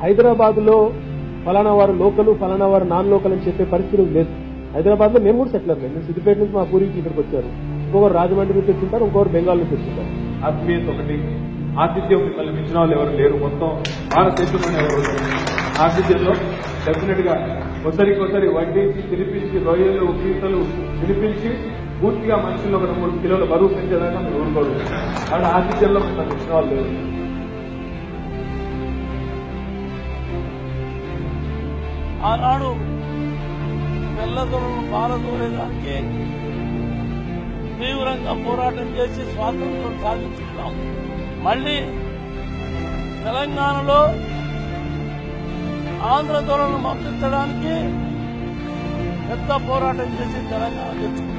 హైదరాబాద్ లో ఫలానా వారు లోకల్, ఫలానా వారు నాన్ లోకల్ అని చెప్పే పరిస్థితి లేదు. హైదరాబాద్ లో మేము కూడా సెటిలర్. మేము సిద్దిపేట నుంచి మా పూర్వీకులు ఇక్కడికి వచ్చారు. ఇంకొకరు రాజమండ్రి నుంచి వచ్చింటారు, ఇంకొకరు బెంగాల్ నుంచి వచ్చింటారు. ఆత్మీయత ఒకటి, ఆతిథ్యం కల్పించిన వాళ్ళు ఎవరు లేరు. మొత్తం భారతదేశంలోనే ఎవరు ఆతిథ్యంలో డెఫినెట్ గా ఒకరికొకరి వడ్డించి తినిపించి రొయ్యలు పీతలు తినిపించి పూర్తిగా మనుషుల్లో ఒక 3 కిలోల బరువు పెంచేదాకా మీరు ఊరుకోరు. వాళ్ళ ఆతిథ్యంలో మిమ్మల్ని ఇచ్చిన వాళ్ళు లేరు. ఆనాడు తెల్లదొరలను పారదోలేదానికి తీవ్రంగా పోరాటం చేసి స్వాతంత్రం సాధించుకున్నాం. మళ్లీ తెలంగాణలో ఆంధ్ర దొరలను పంపించడానికి పెద్ద పోరాటం చేసి తెలంగాణ తెచ్చుకున్నాం.